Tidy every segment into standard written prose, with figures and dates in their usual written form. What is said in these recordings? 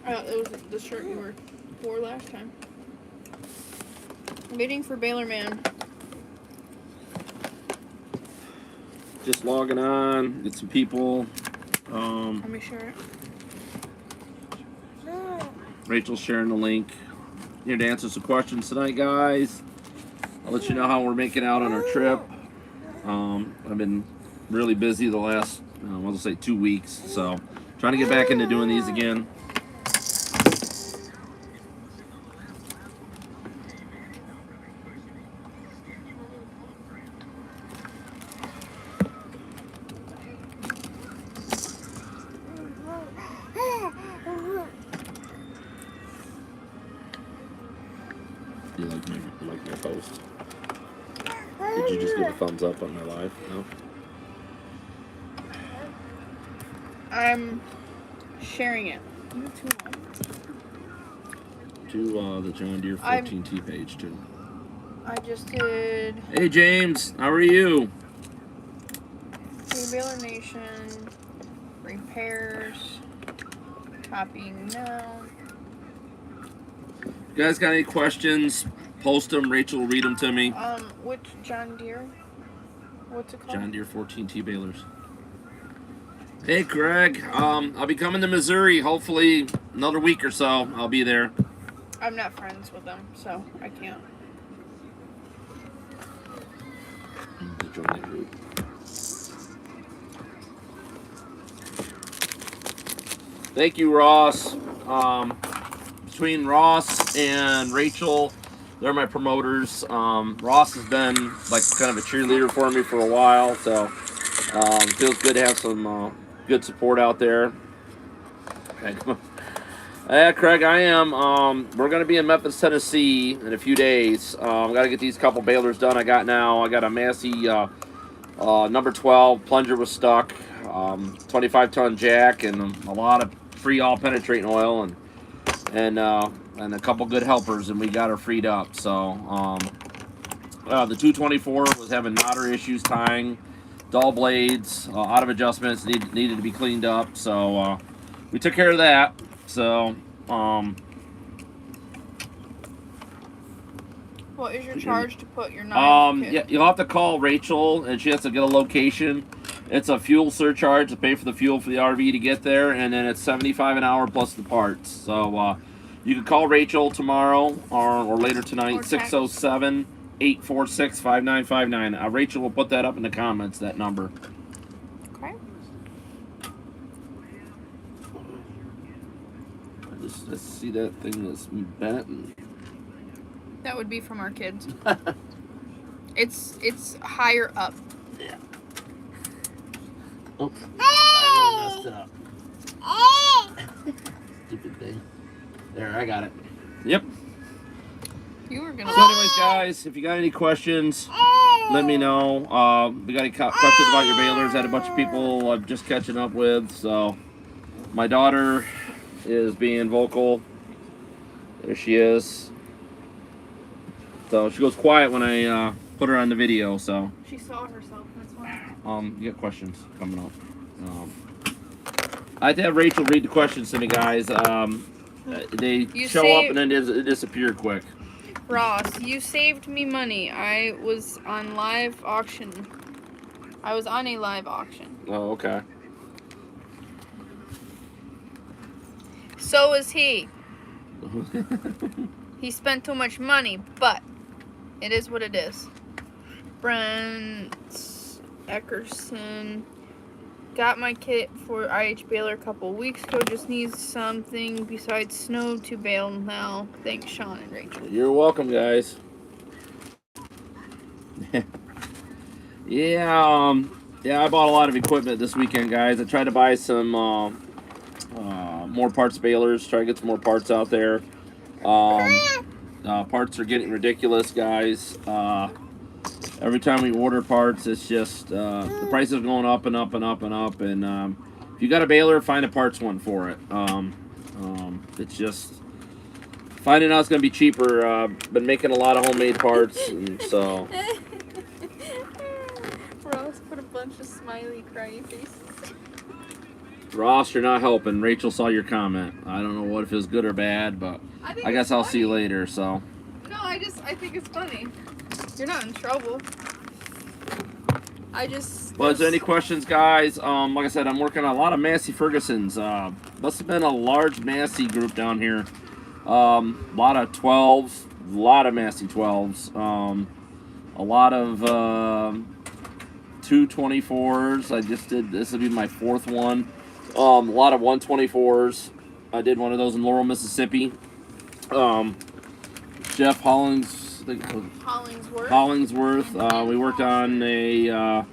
It was the shirt you wore last time. I'm waiting for Balerman. Just logging on, get some people. Let me share it. Rachel's sharing the link. Here to answer some questions tonight, guys. I'll let you know how we're making out on our trip. I've been really busy the last, I'll just say 2 weeks, so trying to get back into doing these again. You like my post? Did you just give a thumbs up on my live? No? I'm sharing it. To the John Deere 14T page, too. I just did... Hey, James. How are you? Hey, Baler Nation. Repairs. Copying now. You guys got any questions? Post them. Rachel will read them to me. Which John Deere? What's it called? John Deere 14T balers. Hey, Craig. I'll be coming to Missouri. Hopefully, another week or so. I'll be there. I'm not friends with them, so I can't. Join the group. Thank you, Ross. Between Ross and Rachel, they're my promoters. Ross has been like kind of a cheerleader for me for a while, so it feels good to have some good support out there. Okay, come on. Yeah, Craig, I am. We're going to be in Memphis, Tennessee in a few days. I've got to get these couple balers done I got now. I got a Massey number 12. Plunger was stuck. 25-ton jack and a lot of free all-penetrating oil and a couple good helpers, and we got her freed up. So the 224 was having knottery issues tying, dull blades, out of adjustments, needed to be cleaned up. So we took care of that. So what is your charge to put your knife? Yeah, you'll have to call Rachel, and she has to get a location. It's a fuel surcharge to pay for the fuel for the RV to get there, and then it's $75 an hour plus the parts. So you can call Rachel tomorrow or later tonight, 607-846-5959. Rachel will put that up in the comments, that number. Okay. Let's see that thing that's bent. That would be from our kids. It's higher up. Yeah. Oh, I messed it up. Stupid thing. There, I got it. Yep. You were gonna. So anyways, guys, if you got any questions, let me know. We got any questions about your balers? I had a bunch of people I'm just catching up with. So my daughter is being vocal. There she is. So she goes quiet when I put her on the video. So She saw herself. That's why. you got questions coming up. I have to have Rachel read the questions to me, guys. They show up and then it disappear quick. Ross, you saved me money. I was on a live auction. Oh, okay. So is he. He spent too much money, but it is what it is. Brent Eckerson. Got my kit for IH Baler a couple weeks ago. Just needs something besides snow to bale now. Thanks, Sean and Rachel. You're welcome, guys. Yeah, I bought a lot of equipment this weekend, guys. I tried to buy some more parts balers, try to get some more parts out there. Parts are getting ridiculous, guys. Every time we order parts, it's just the prices are going up and up and up and up. And if you got a baler, find a parts one for it. It's just finding out it's going to be cheaper. Been making a lot of homemade parts, and so. Ross put a bunch of smiley, crying faces. Ross, you're not helping. Rachel saw your comment. I don't know what if it was good or bad, but I guess I'll see you later. So. No, I think it's funny. You're not in trouble. Well, is there any questions, guys? Like I said, I'm working on a lot of Massey Fergusons. Must have been a large Massey group down here. A lot of 12s, a lot of Massey 12s. A lot of 224s. I just did, this will be my 4th one. A lot of 124s. I did one of those in Laurel, Mississippi. Jeff Hollingsworth. We worked on a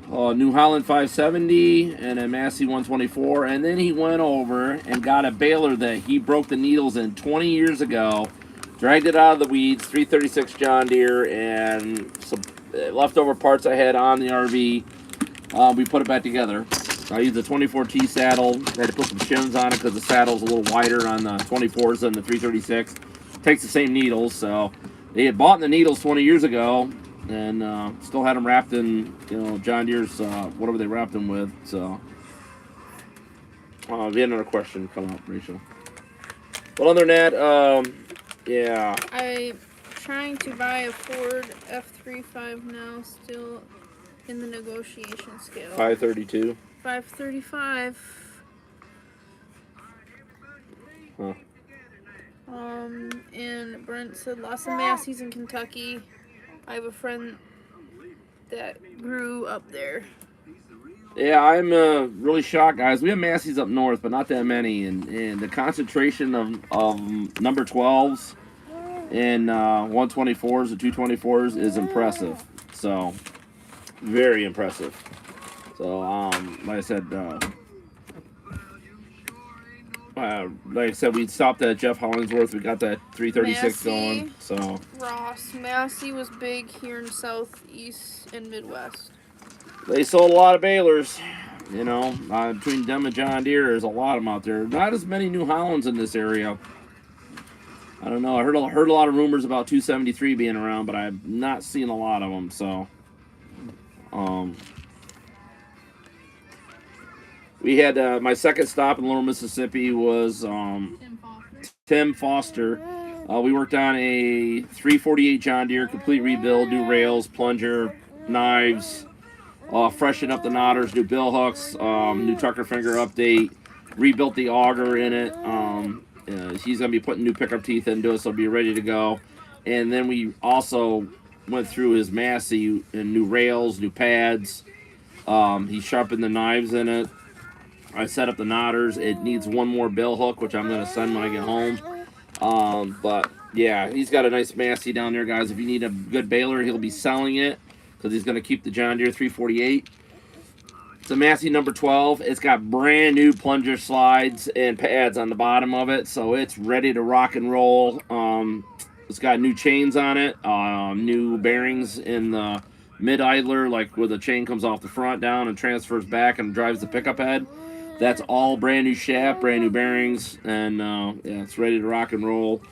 New Holland 570 and a Massey 124, and then he went over and got a baler that he broke the needles in 20 years ago, dragged it out of the weeds, 336 John Deere, and some leftover parts I had on the RV. We put it back together. I used a 24T saddle. I had to put some shims on it because the saddle's a little wider on the 24s than the 336. Takes the same needles, so they had bought the needles 20 years ago, and still had them wrapped in, John Deere's whatever they wrapped them with. So, we had another question come up, Rachel. But other than that, yeah. I'm trying to buy a Ford F35 now, still in the negotiation scale. 532. 535. Huh. And Brent said lots of Masseys in Kentucky. I have a friend that grew up there. Yeah, I'm really shocked, guys. We have Masseys up north, but not that many. And the concentration of number 12s and 124s and 224s is impressive. So, very impressive. So, like I said, we stopped at Jeff Hollingsworth. We got that 336 Massey, going. So Ross, Massey was big here in Southeast and Midwest. They sold a lot of balers. Between them and John Deere, there's a lot of them out there. Not as many New Hollands in this area. I don't know. I heard a lot of rumors about 273 being around, but I've not seen a lot of them. So, we had my second stop in Laurel, Mississippi was Tim Foster. We worked on a 348 John Deere, complete rebuild, new rails, plunger, knives, freshen up the knotters, new bill hooks, new tucker finger update, rebuilt the auger in it. He's going to be putting new pickup teeth into it, so it'll be ready to go. And then we also went through his Massey and new rails, new pads. He sharpened the knives in it. I set up the knotters. It needs one more bill hook, which I'm going to send when I get home. But, yeah, he's got a nice Massey down there, guys. If you need a good baler, he'll be selling it because he's going to keep the John Deere 348. It's a Massey number 12. It's got brand new plunger slides and pads on the bottom of it, so it's ready to rock and roll. It's got new chains on it, new bearings in the mid-idler, like where the chain comes off the front down and transfers back and drives the pickup head. That's all brand new shaft, brand new bearings, and yeah, it's ready to rock and roll.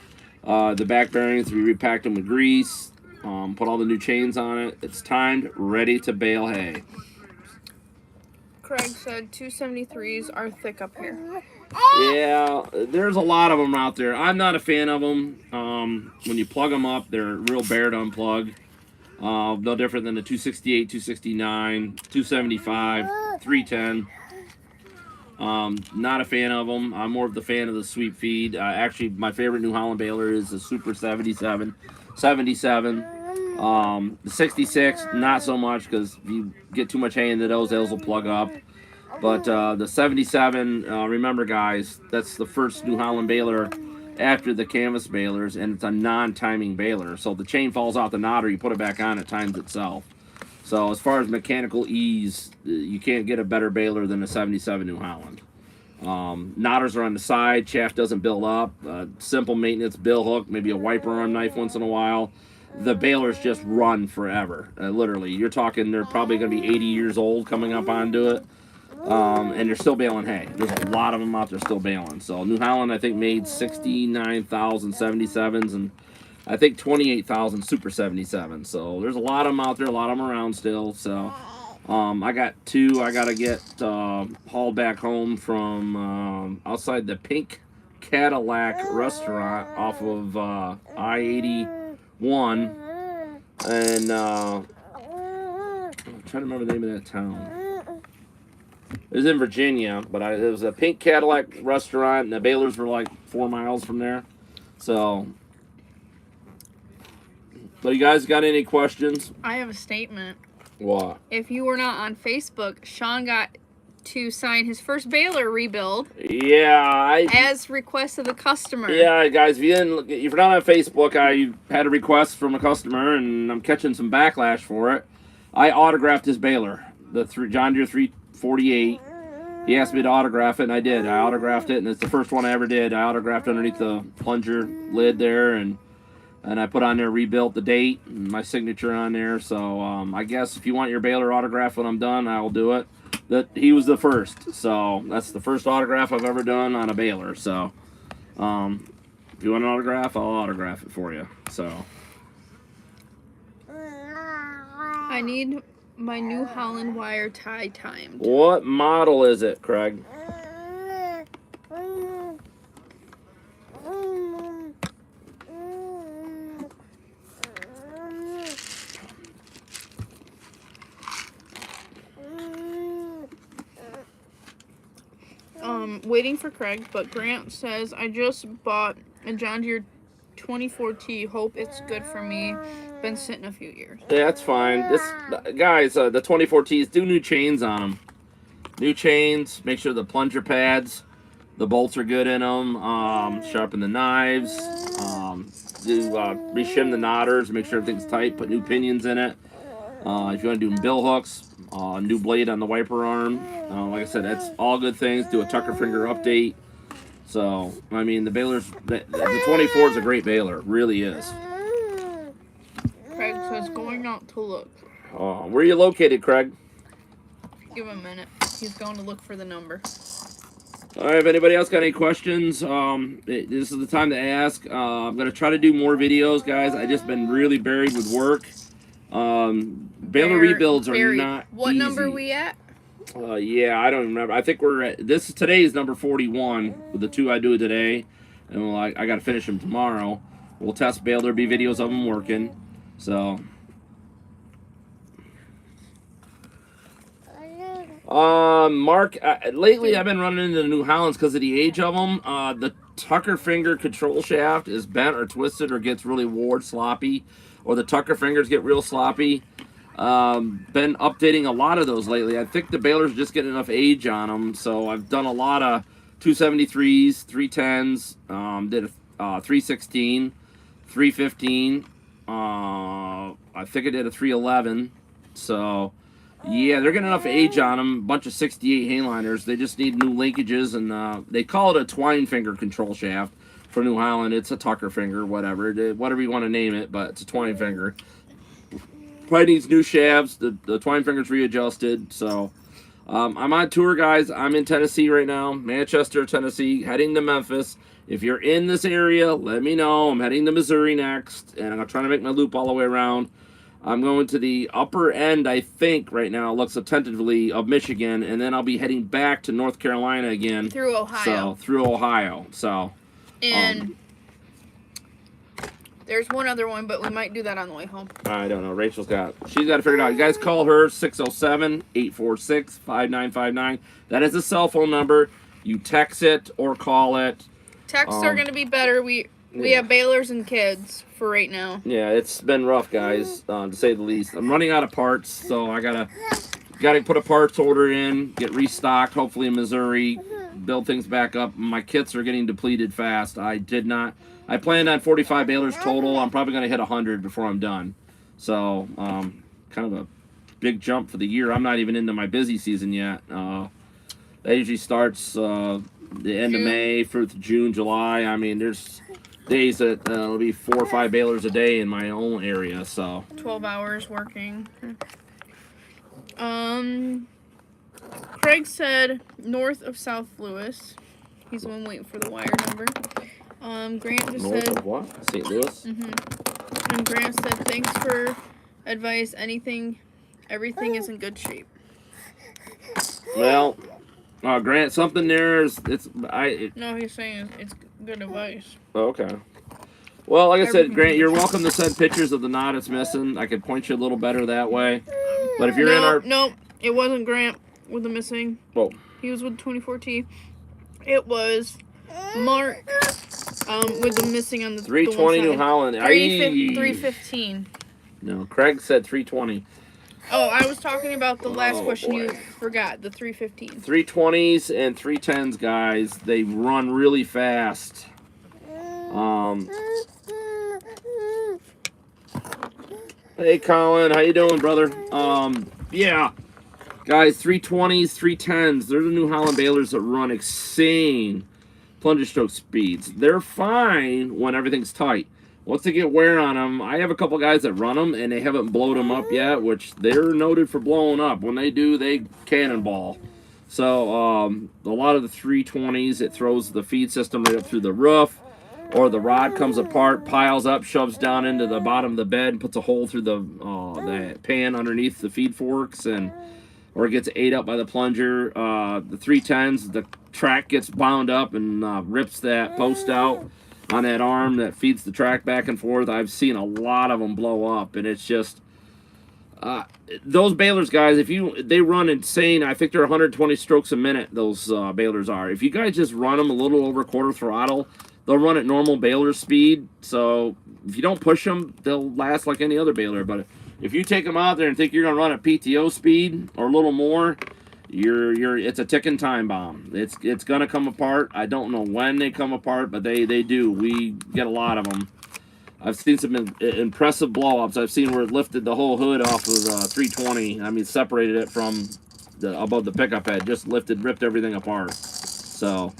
The back bearings, we repacked them with grease, put all the new chains on it. It's timed, ready to bale hay. Craig said 273s are thick up here. Yeah, there's a lot of them out there. I'm not a fan of them. When you plug them up, they're real bare to unplug. No different than the 268, 269, 275, 310. Not a fan of them. I'm more of the fan of the sweep feed. Actually, my favorite New Holland baler is the Super 77. The 66, not so much because if you get too much hay into those will plug up. But the 77, remember guys, that's the first New Holland baler after the canvas balers, and it's a non-timing baler. So the chain falls out the knotter, you put it back on, it times itself. So as far as mechanical ease, you can't get a better baler than a 77 New Holland. Knotters are on the side, shaft doesn't build up, simple maintenance, bill hook, maybe a wiper arm knife once in a while. The balers just run forever, literally. You're talking they're probably going to be 80 years old coming up onto it, and they're still baling hay. There's a lot of them out there still baling. So New Holland, I think, made 69,000 77s and I think 28,000 Super 77s. So there's a lot of them out there, a lot of them around still. So I got 2 I gotta get hauled back home from outside the Pink Cadillac restaurant off of I-81, and I'm trying to remember the name of that town. It was in Virginia, but it was a Pink Cadillac restaurant, and the Balers were like 4 miles from there. So, but you guys got any questions? I have a statement. What? If you were not on Facebook, Sean got to sign his first Baler rebuild. Yeah, as request of the customer. Yeah, guys, if you're not on Facebook, I had a request from a customer, and I'm catching some backlash for it. I autographed his Baler, the John Deere 348. He asked me to autograph it, and I did. I autographed it, and it's the first one I ever did. I autographed underneath the plunger lid there, and I put on there, rebuilt the date, and my signature on there. So I guess if you want your Baler autograph when I'm done, I will do it. He was the first, so that's the first autograph I've ever done on a Baler. So if you want an autograph, I'll autograph it for you. So I need my New Holland wire tie timed. What model is it, Craig? Waiting for Craig, but Grant says, I just bought a John Deere 24T. Hope it's good for me. Been sitting a few years. Yeah, that's fine. Guys, the 24Ts, do new chains on them. New chains. Make sure the plunger pads, the bolts are good in them. Sharpen the knives. Reshim the knotters. Make sure everything's tight. Put new pinions in it. If you want to do bill hooks, new blade on the wiper arm. Like I said, that's all good things. Do a tucker finger update. So, I mean, the Baler's, the 24 is a great Baler. It really is. Craig says, going out to look. Where are you located, Craig? Give him a minute. He's going to look for the number. All right, if anybody else got any questions, this is the time to ask. I'm going to try to do more videos, guys. I've just been really buried with work. Baler rebuilds are not What easy. number are we at? Yeah, I don't remember. I think we're at, today's number 41 with the 2 I do today. And I got to finish them tomorrow. We'll test Baler. There'll be videos of them working. So, Mark, lately I've been running into the New Hollands because of the age of them. The tucker finger control shaft is bent or twisted or gets really wore, sloppy, or the tucker fingers get real sloppy. Been updating a lot of those lately. I think the Balers just getting enough age on them, so I've done a lot of 273s, 310s, did a 316, 315. I think I did a 311. So, yeah, they're getting enough age on them. A bunch of 68 Hayliners. They just need new linkages, and they call it a twine finger control shaft for New Holland. It's a tucker finger, whatever you want to name it, but it's a twine finger. Probably needs new shafts. The twine finger's readjusted. So, I'm on tour, guys. I'm in Tennessee right now, Manchester, Tennessee, heading to Memphis. If you're in this area, let me know. I'm heading to Missouri next, and I'm trying to make my loop all the way around. I'm going to the upper end, I think, right now, looks tentatively, of Michigan, and then I'll be heading back to North Carolina again. Through Ohio. So, through Ohio. So, and there's one other one, but we might do that on the way home. I don't know. She's got to figure it out. You guys call her 607-846-5959. That is a cell phone number. You text it or call it. Texts are going to be better. We have Balers and kids for right now. Yeah, it's been rough, guys, to say the least. I'm running out of parts, so I gotta put a parts order in, get restocked, hopefully in Missouri, build things back up. My kits are getting depleted fast. I planned on 45 Balers total. I'm probably gonna hit 100 before I'm done. So, kind of a big jump for the year. I'm not even into my busy season yet. That usually starts the end of May through June, July. I mean, there's days that it'll be 4 or 5 Balers a day in my own area. So 12 hours working. Craig said north of South Louis. He's the one waiting for the wire number. Grant just north said of what? St. Louis. And Grant said thanks for advice. Everything is in good shape. Well, Grant, something there is No, he's saying it's good advice. Okay. Well, like I said, Everything Grant, you're good. welcome to send pictures of the knot it's missing. I could point you a little better that way. But if you're in our No, it wasn't Grant with the missing. Whoa. He was with 24T. It was Mark with the missing on the 320 the one New Holland. 315. No, Craig said 320. Oh, I was talking about the last question boy. you forgot, the 315. 320s and 310s, guys. They run really fast. Hey, Colin, how you doing, brother? Yeah, guys, 320s, 310s. They're the New Holland Balers that run insane plunger stroke speeds. They're fine when everything's tight. Once they get wear on them, I have a couple guys that run them, and they haven't blown them up yet, which they're noted for blowing up. When they do, they cannonball. So, a lot of the 320s, it throws the feed system right up through the roof, or the rod comes apart, piles up, shoves down into the bottom of the bed, and puts a hole through the pan underneath the feed forks, or it gets ate up by the plunger. The 310s, the track gets bound up and rips that post out on that arm that feeds the track back and forth. I've seen a lot of them blow up, and it's just those balers, guys. They run insane. I think they're 120 strokes a minute. Those balers are. If you guys just run them a little over quarter throttle, they'll run at normal baler speed. So if you don't push them, they'll last like any other baler. But if you take them out there and think you're going to run at PTO speed or a little more, it's a ticking time bomb. It's going to come apart. I don't know when they come apart, but they do. We get a lot of them. I've seen some impressive blow-ups. I've seen where it lifted the whole hood off of 320. I mean, separated it from above the pickup head. Just ripped everything apart. So,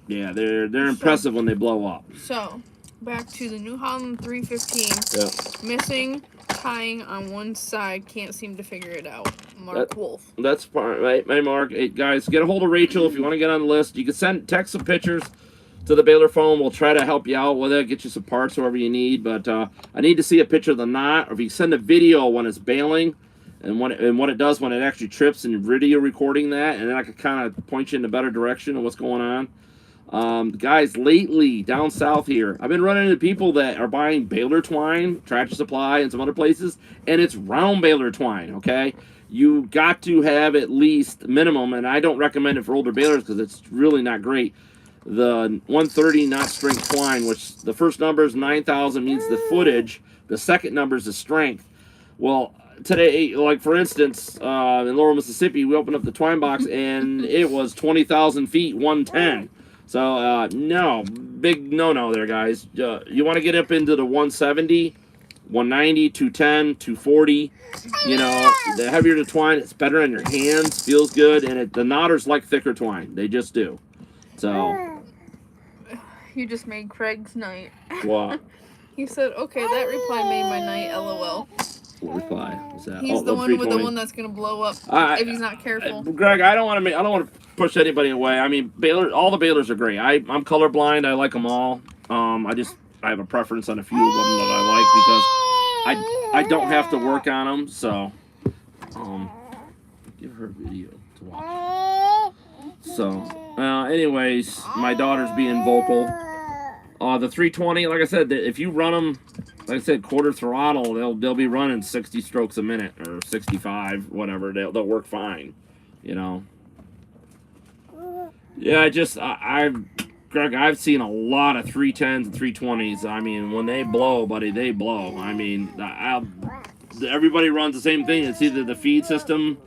yeah, they're impressive when they blow up. So, back to the New Holland 315. Yeah. Missing, tying on one side. Can't seem to figure it out. Mark Wolf. That's fine, right? Hey, Mark. Hey, guys, get a hold of Rachel if you want to get on the list. You can text some pictures to the Baler phone. We'll try to help you out with it, get you some parts, whatever you need. But I need to see a picture of the knot, or if you send a video when it's bailing, and what it does when it actually trips, and video recording that, and then I can kind of point you in a better direction of what's going on. Guys, lately down south here, I've been running into people that are buying Baler twine, Tractor Supply, and some other places, and it's round Baler twine. Okay, you got to have at least minimum, and I don't recommend it for older balers because it's really not great. The 130 knot strength twine, which the first number is 9,000, means the footage. The second number is the strength. Well, today, like for instance, in Laurel, Mississippi, we opened up the twine box and it was 20,000 feet, 110. So, no, big no-no there, guys. You want to get up into the 170, 190, 210, 240. You know, the heavier the twine, it's better on your hands, feels good, and the knotters like thicker twine. They just do. So. You just made Craig's night. What? He said, okay, that reply made my night, LOL. What reply? What's that? He's the one with the one that's gonna blow up if he's not careful. Greg, I don't want to push anybody away. I mean, all the Balers are great. I'm colorblind. I like them all. I have a preference on a few of them that I like because I don't have to work on them. So, give her a video to watch. So, anyways, my daughter's being vocal. The 320, like I said, if you run them, like I said, quarter throttle, they'll be running 60 strokes a minute or 65, whatever. They'll work fine, you know. Yeah, Greg, I've seen a lot of 310s and 320s. I mean, when they blow, buddy, they blow. I mean, everybody runs the same thing. It's either the feed system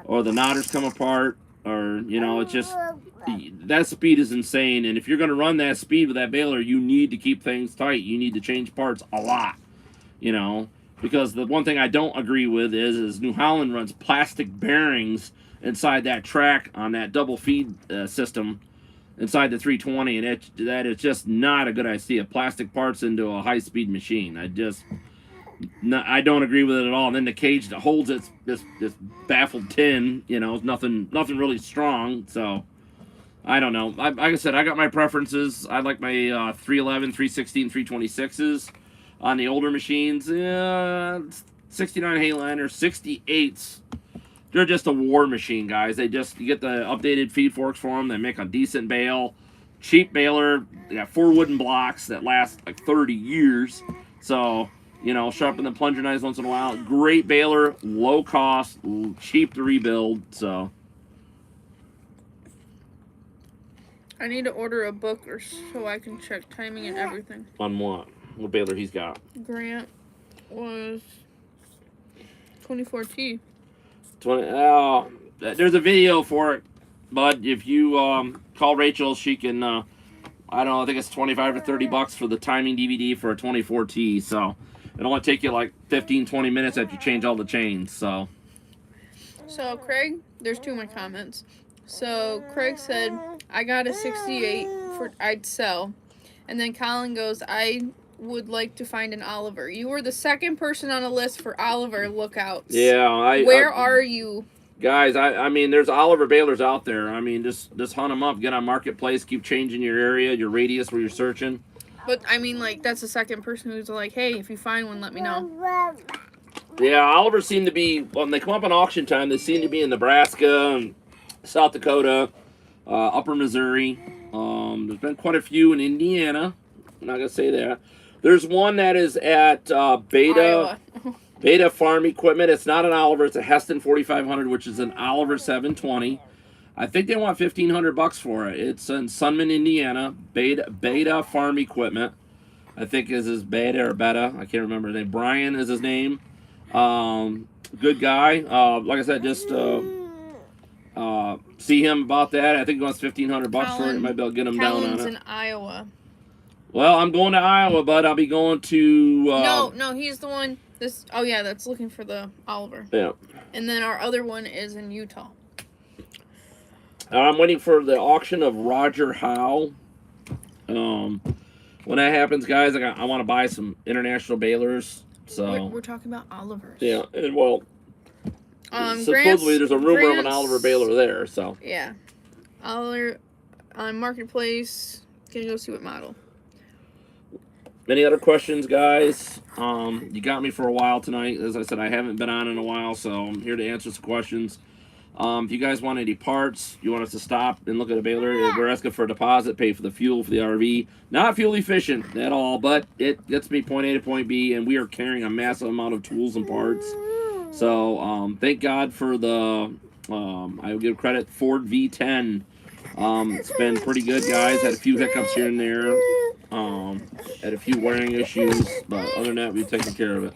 or the knotters come apart, or, you know, it's just, that speed is insane. And if you're going to run that speed with that baler, you need to keep things tight. You need to change parts a lot, you know, because the one thing I don't agree with is New Holland runs plastic bearings inside that track on that double feed system inside the 320, and that is just not a good idea. Plastic parts into a high-speed machine. I don't agree with it at all. And then the cage that holds it, this baffled tin, you know, nothing really strong. So I don't know. Like I said, I got my preferences. I like my 311, 316, 326s on the older machines. 69 Hayliner, 68s. they're just a war machine, guys. You get the updated feed forks for them. They make a decent bale, cheap baler. They got 4 wooden blocks that last like 30 years. So, you know, sharpen the plunger knives once in a while. Great baler, low cost, cheap to rebuild. So, I need to order a book so I can check timing and everything. on what? What baler he's got? Grant was 24T. 20. There's a video for it, bud. If you call Rachel, she can. I don't know. I think it's $25 to $30 for the timing DVD for a 24T. So it'll only take you like 15-20 minutes after you change all the chains. So Craig, there's 2 of my comments. So Craig said, I got a 68 I'd sell. And then Colin goes, I would like to find an Oliver. You were the second person on a list for Oliver lookouts. yeah, Where are you? Guys, I mean, there's Oliver balers out there. I mean, just hunt them up. Get on Marketplace. Keep changing your area, your radius where you're searching. But, I mean, like, that's the second person who's like, hey, if you find one, let me know. Yeah, Olivers seem to be, when they come up on auction time, they seem to be in Nebraska, and South Dakota, Upper Missouri. There's been quite a few in Indiana. I'm not going to say that. There's one that is at Beta Farm Equipment. It's not an Oliver. It's a Heston 4500, which is an Oliver 720. I think they want $1,500 for it. It's in Sunman, Indiana. Beta Farm Equipment. I think is his Beta or Beta. I can't remember his name. Brian is his name. Good guy. Like I said, just see him about that. I think he wants $1,500 for it. Might be able to get him down on it. in Iowa. Well, I'm going to Iowa, but I'll be going to. No, he's the one. Oh yeah, that's looking for the Oliver. Yeah. And then our other one is in Utah. I'm waiting for the auction of Roger Howe. When that happens, guys, I want to buy some international balers. So we're talking about Olivers. Yeah, and well, supposedly there's a rumor of an Oliver baler there. So yeah, Oliver on Marketplace. Gonna go see what model. Any other questions, guys? You got me for a while tonight. As I said, I haven't been on in a while, so I'm here to answer some questions. If you guys want any parts, you want us to stop and look at a baler, we're asking for a deposit, pay for the fuel for the RV. Not fuel efficient at all, but it gets me point A to point B, and we are carrying a massive amount of tools and parts. So thank God for the, I will give credit, Ford V10. It's been pretty good, guys. Had a few hiccups here and there. Had a few wearing issues, but other than that, we've taken care of it.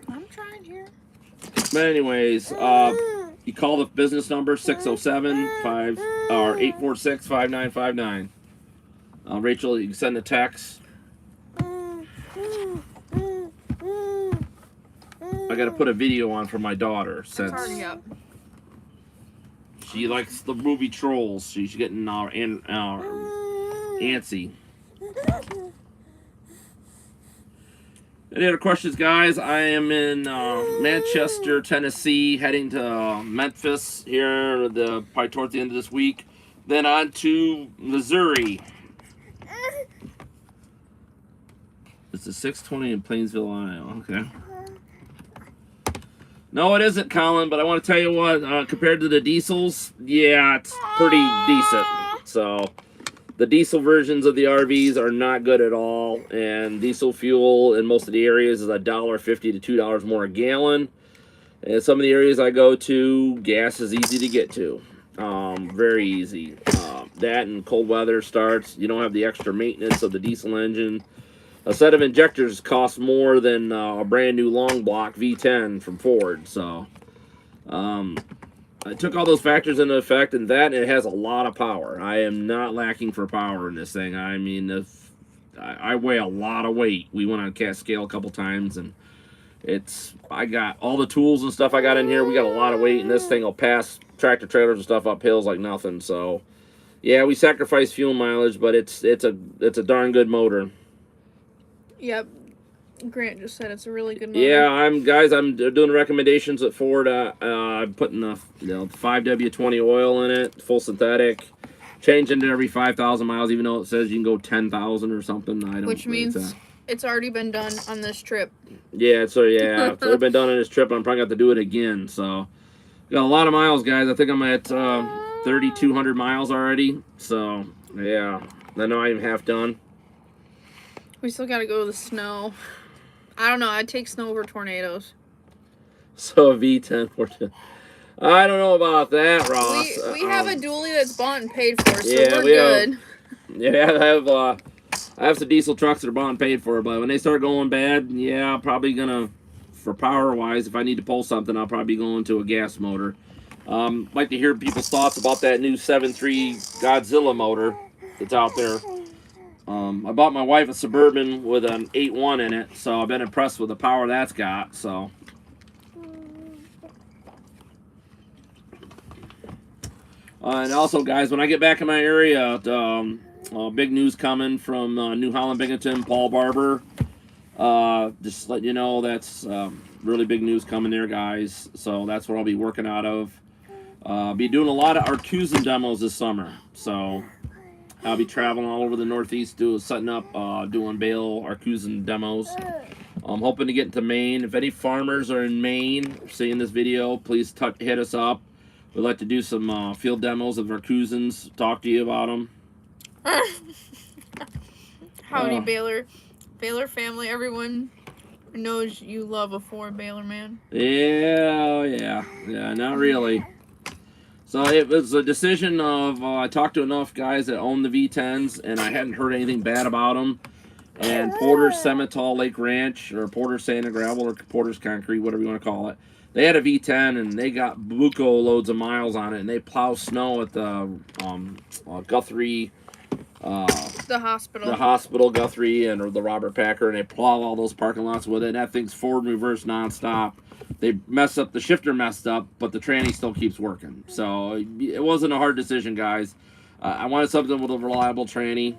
I'm trying here. But anyways, you call the business number 607-846-5959. Rachel, you can send a text. I got to put a video on for my daughter since It's already up. She likes the movie Trolls. She's getting antsy. Any other questions, guys? I am in Manchester, Tennessee, heading to Memphis here probably towards the end of this week. Then on to Missouri. It's a 620 in Plainsville, Iowa. Okay. No, it isn't, Colin, but I want to tell you what, compared to the diesels, yeah, it's pretty decent. So, the diesel versions of the RVs are not good at all, and diesel fuel in most of the areas is $1.50 to $2 more a gallon. And some of the areas I go to, gas is easy to get to. Very easy. That and cold weather starts. You don't have the extra maintenance of the diesel engine. A set of injectors costs more than a brand new long block V10 from Ford. So I took all those factors into effect, and it has a lot of power. I am not lacking for power in this thing. I mean, I weigh a lot of weight. We went on cat scale a couple times, and I got all the tools and stuff I got in here. We got a lot of weight, and this thing will pass tractor trailers and stuff up hills like nothing. So yeah, we sacrifice fuel mileage, but it's a darn good motor. Yep. Grant just said it's a really good motor. Yeah, I'm doing recommendations at Ford. I'm putting the 5W20 oil in it, full synthetic. Changing it every 5,000 miles, even though it says you can go 10,000 or something. Which means it's already been done on this trip. Yeah, so it's already been done on this trip. I'm probably going to have to do it again. So, got a lot of miles, guys. I think I'm at 3,200 miles already. So, yeah, I know I'm half done. We still gotta go to the snow. I don't know. I'd take snow over tornadoes. So, V10 14. I don't know about that, Ross. We have a dually that's bought and paid for, so yeah, we're good. I have some diesel trucks that are bought and paid for, but when they start going bad, yeah, I'm probably gonna, for power wise, if I need to pull something, I'll probably go into a gas motor. Like to hear people's thoughts about that new 7.3 Godzilla motor that's out there. I bought my wife a Suburban with an 8.1 in it, so I've been impressed with the power that's got. So. And also, guys, when I get back in my area, big news coming from New Holland, Binghamton, Paul Barber. Just let you know that's really big news coming there, guys. So that's what I'll be working out of. Be doing a lot of Arcusin demos this summer. So I'll be traveling all over the Northeast, setting up, doing Baler Arcusin demos. I'm hoping to get into Maine. If any farmers are in Maine seeing this video, please hit us up. We'd like to do some field demos of Arcusins. Talk to you about them. Howdy, Baler. Baler family, everyone knows you love a Ford Balerman. Yeah, not really. So it was a decision of, I talked to enough guys that own the V10s, and I hadn't heard anything bad about them. And Porter's Semitol Lake Ranch, or Porter's Sand and Gravel, or Porter's Concrete, whatever you want to call it. They had a V10, and they got buco loads of miles on it, and they plow snow at the Guthrie, the hospital Guthrie, and the Robert Packer, and they plow all those parking lots with it. And that thing's forward and reverse nonstop. They mess up, the shifter messed up, but the tranny still keeps working. So it wasn't a hard decision, guys. I wanted something with a reliable tranny.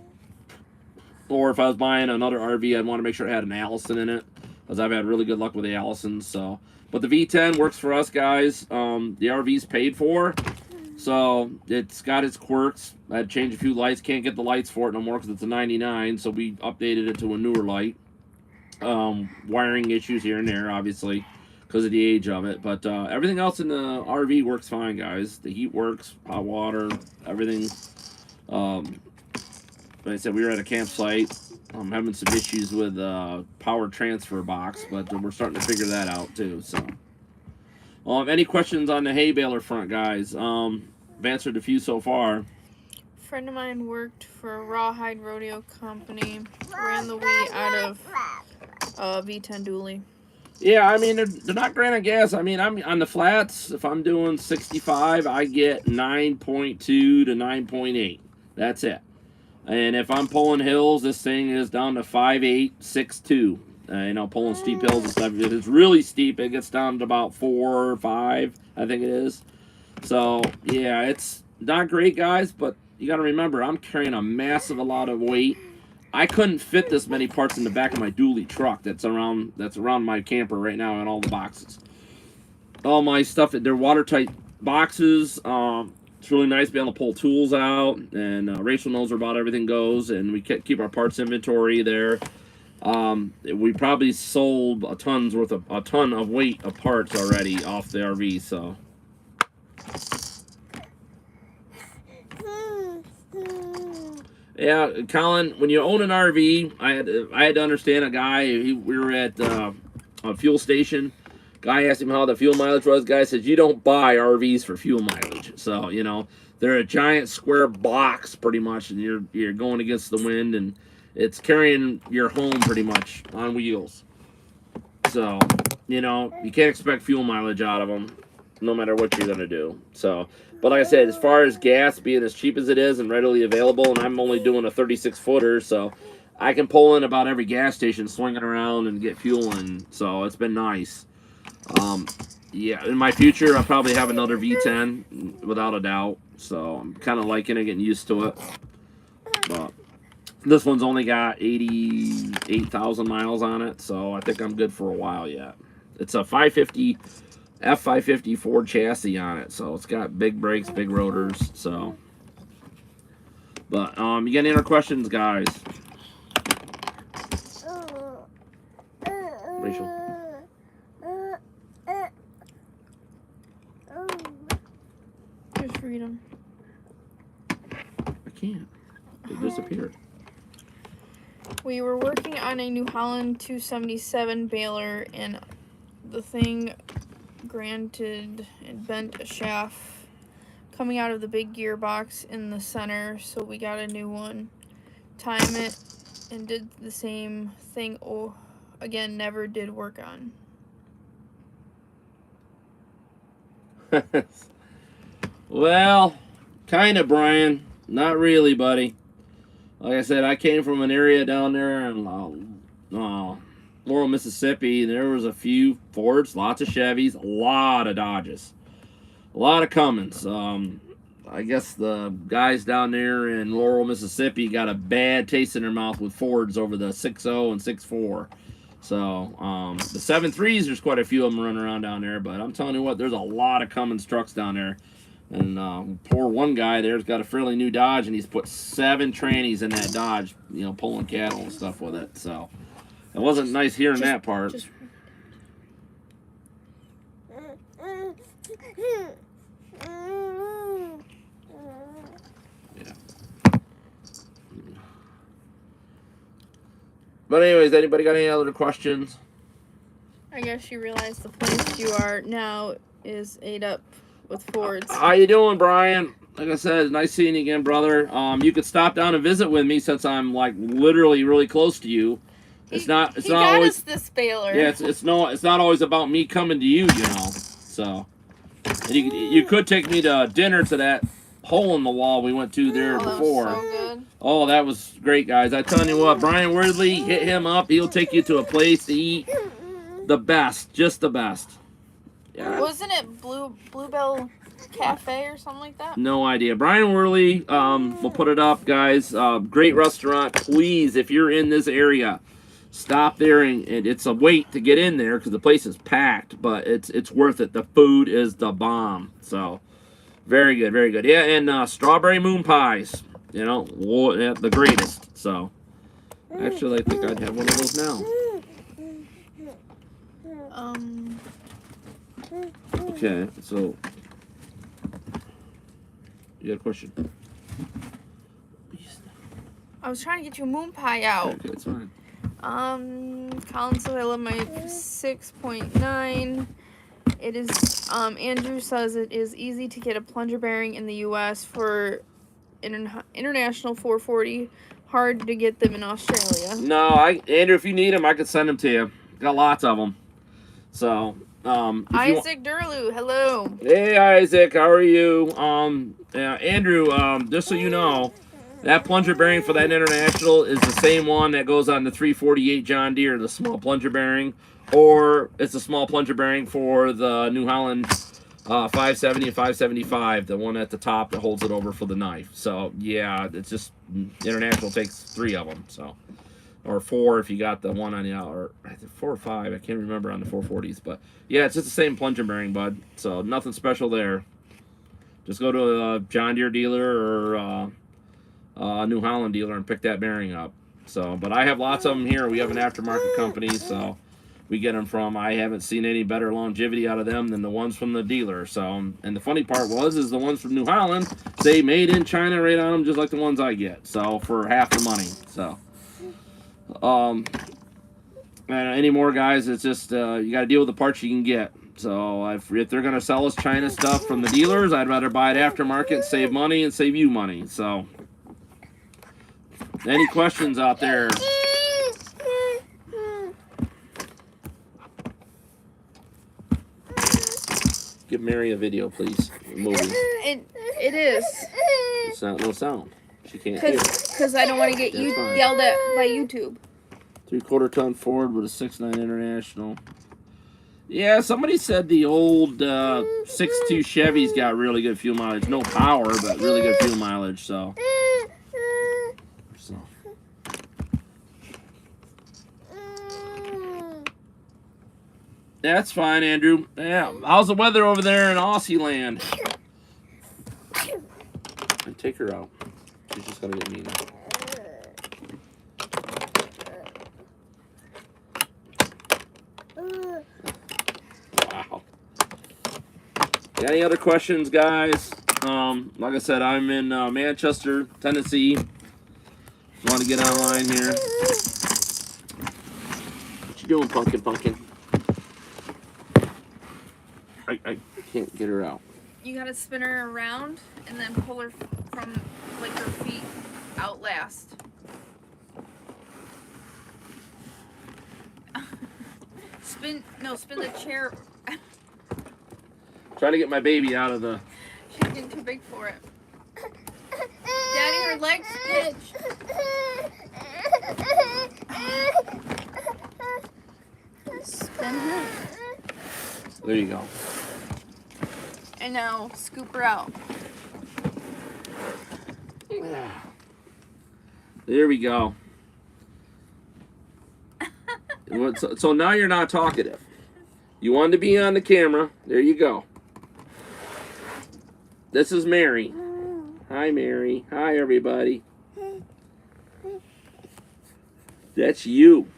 Or if I was buying another RV, I'd want to make sure it had an Allison in it, because I've had really good luck with the Allisons. So. But the V10 works for us, guys. The RV's paid for, so it's got its quirks. I had to change a few lights. Can't get the lights for it no more because it's a 99, so we updated it to a newer light. Wiring issues here and there, obviously, because of the age of it. But everything else in the RV works fine, guys. The heat works, hot water, everything. Like I said, we were at a campsite. I'm having some issues with power transfer box, but we're starting to figure that out too. So, any questions on the hay baler front, guys? I've answered a few so far. A friend of mine worked for a Rawhide Rodeo Company, ran the wheat out of V10 dually. Yeah, I mean, they're not grand on gas. I mean, I'm on the flats. If I'm doing 65, I get 9.2 to 9.8. That's it. And if I'm pulling hills, this thing is down to 5.8, 6.2. Pulling steep hills and stuff. If it's really steep, it gets down to about 4 or 5, I think it is. So, yeah, it's not great, guys, but you got to remember, I'm carrying a massive lot of weight. I couldn't fit this many parts in the back of my dually truck that's around my camper right now in all the boxes. All my stuff, they're watertight boxes. It's really nice being able to pull tools out, and Rachel knows where about everything goes, and we keep our parts inventory there. We probably sold a ton of weight of parts already off the RV. So, yeah, Colin, when you own an RV, I had to understand a guy. We were at a fuel station. Guy asked him how the fuel mileage was. Guy says, you don't buy RVs for fuel mileage. So, they're a giant square box pretty much, and you're going against the wind, and it's carrying your home pretty much on wheels. So, you can't expect fuel mileage out of them no matter what you're going to do. So, but like I said, as far as gas being as cheap as it is and readily available, and I'm only doing a 36-footer, so I can pull in about every gas station, swing it around, and get fuel in. So it's been nice. Yeah, in my future, I'll probably have another V10, without a doubt. So I'm kind of liking it, getting used to it. But this one's only got 88,000 miles on it, so I think I'm good for a while yet. It's a 550 F550 Ford chassis on it, so it's got big brakes, big rotors. So, but you got any other questions, guys? Rachel? Just read them. I can't. They disappeared. We were working on a New Holland 277 Baler, and the thing granted and bent a shaft coming out of the big gearbox in the center, so we got a new one. Time it and did the same thing. Oh, again, never did work on. Well, kind of, Brian. Not really, buddy. Like I said, I came from an area down there in Laurel, Mississippi. There was a few Fords, lots of Chevys, a lot of Dodges, a lot of Cummins. I guess the guys down there in Laurel, Mississippi got a bad taste in their mouth with Fords over the 6.0 and 6.4. So, the 7.3s, there's quite a few of them running around down there. But I'm telling you what, there's a lot of Cummins trucks down there. And poor one guy there's got a fairly new Dodge, and he's put 7 trannies in that Dodge, you know, pulling cattle and stuff with it. So it wasn't nice hearing that part. Yeah. But anyways, anybody got any other questions? I guess you realize the place you are now is ate up with Fords. How you doing, Brian? Like I said, nice seeing you again, brother. You could stop down and visit with me since I'm like literally really close to you. It's not always us this Baler. Yeah, it's not always about me coming to you, you know. So, and you could take me to dinner to that hole in the wall we went to there before. That was so good. Oh, that was great, guys. I tell you what, Brian Worthley, hit him up. He'll take you to a place to eat the best, just the best. Yeah. Wasn't it Bluebell Cafe or something like that? No idea. Brian Worley, we'll put it up, guys. Great restaurant. Please, if you're in this area, stop there, and it's a wait to get in there because the place is packed, but it's worth it. The food is the bomb. So, very good, very good. Yeah, and strawberry moon pies. You know, the greatest. So, actually, I think I'd have one of those now. Okay, so you got a question? I was trying to get you a moon pie out. Okay, it's fine. Colin says I love my 6.9. It is, Andrew says it is easy to get a plunger bearing in the U.S. for international 440. Hard to get them in Australia. No, Andrew, if you need them, I could send them to you. Got lots of them. So, Isaac Durlu, hello. Hey, Isaac, how are you? Andrew, just so you know, that plunger bearing for that International is the same one that goes on the 348 John Deere, the small plunger bearing, or it's a small plunger bearing for the New Holland 570 and 575, the one at the top that holds it over for the knife. So, yeah, it's just International takes 3 of them, so. Or 4 if you got the one on the or I think 4 or 5. I can't remember on the 440s, but yeah, it's just the same plunger bearing, bud. So nothing special there. Just go to a John Deere dealer or a New Holland dealer and pick that bearing up. So, but I have lots of them here. We have an aftermarket company, so we get them from. I haven't seen any better longevity out of them than the ones from the dealer. So, and the funny part is the ones from New Holland, they made in China right on them, just like the ones I get. So for half the money. So. Any more, guys, it's just you got to deal with the parts you can get. So if they're going to sell us China stuff from the dealers, I'd rather buy it aftermarket, save money, and save you money. So any questions out there? Give Mary a video, please. A movie. It is. It's not no sound. She can't hear. Because I don't want to get yelled at by YouTube. 3/4 ton Ford with a 6.9 International. Yeah, somebody said the old 6.2 Chevys got really good fuel mileage. No power, but really good fuel mileage. So. That's fine, Andrew. Yeah. How's the weather over there in Aussie land? And take her out. She's just gonna get mean. Got any other questions, guys? Like I said, I'm in Manchester, Tennessee. Want to get online here? What you doing, pumpkin? I can't get her out. You gotta spin her around and then pull her from like her feet out last. Spin the chair. Trying to get my baby out of the... She's getting too big for it. Daddy, her legs pitch. Spin her. There you go. And now scoop her out. There we go. So now you're not talkative. You wanted to be on the camera. There you go. This is Mary. Hi, Mary. Hi, everybody. That's you.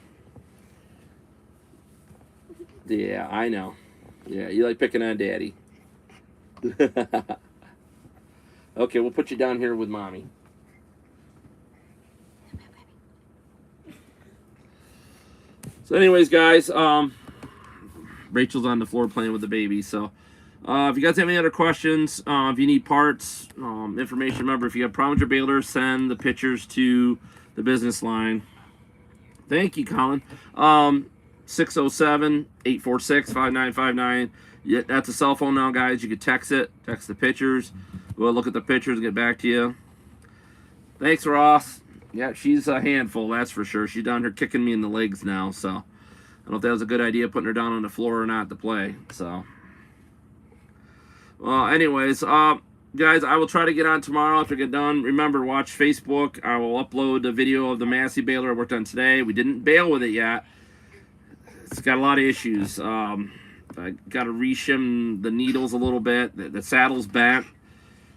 Yeah, I know. Yeah, you like picking on Daddy. Okay, we'll put you down here with Mommy. So anyways, guys, Rachel's on the floor playing with the baby. So if you guys have any other questions, if you need parts, information, remember, if you have problems with your baler, send the pictures to the business line. Thank you, Colin. 607-846-5959. Yeah, that's a cell phone now, guys. You can text it, text the pictures. We'll look at the pictures and get back to you. Thanks, Ross. Yeah, she's a handful, that's for sure. She's down here kicking me in the legs now, so I don't know if that was a good idea, putting her down on the floor or not to play. So, well, anyways, guys, I will try to get on tomorrow after I get done. Remember, watch Facebook. I will upload a video of the Massey baler I worked on today. We didn't bail with it yet. It's got a lot of issues. I got to reshim the needles a little bit. The saddle's bent.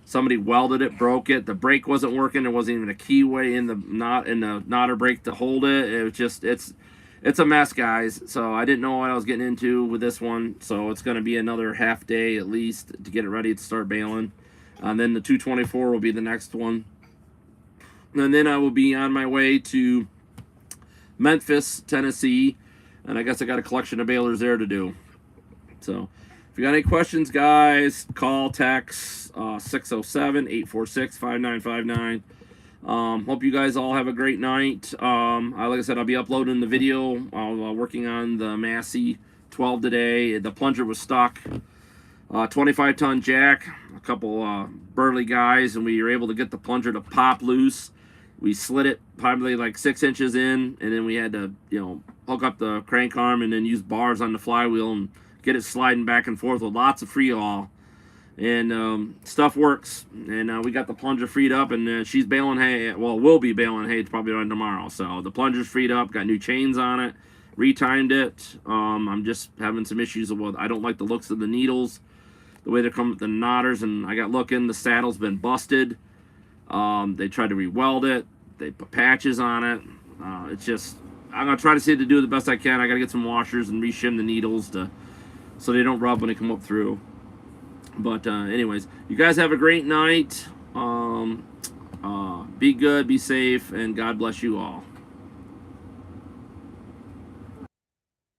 Somebody welded it, broke it. The brake wasn't working. There wasn't even a keyway in the knotter brake to hold it. It was just it's a mess, guys. So I didn't know what I was getting into with this one. So it's going to be another half day at least to get it ready to start baling. And then the 224 will be the next one. And then I will be on my way to Memphis, Tennessee. And I guess I got a collection of balers there to do. So if you got any questions, guys, call, text 607-846-5959. Hope you guys all have a great night. Like I said, I'll be uploading the video. Working on the Massey 12 today. The plunger was stuck. 25-ton jack, a couple burly guys, and we were able to get the plunger to pop loose. We slid it probably like 6 inches in, and then we had to, hook up the crank arm and then use bars on the flywheel and get it sliding back and forth with lots of free haul. And stuff works. And we got the plunger freed up, and she's baling hay. Well, we'll be baling hay probably on tomorrow. So the plunger's freed up, got new chains on it, retimed it. I'm just having some issues with, I don't like the looks of the needles, the way they come with the knotters, and I got looking, the saddle's been busted. They tried to re-weld it. They put patches on it. It's just, I'm going to try to see to do the best I can. I got to get some washers and re-shim the needles so they don't rub when they come up through. But anyways, you guys have a great night. Be good, be safe, and God bless you all.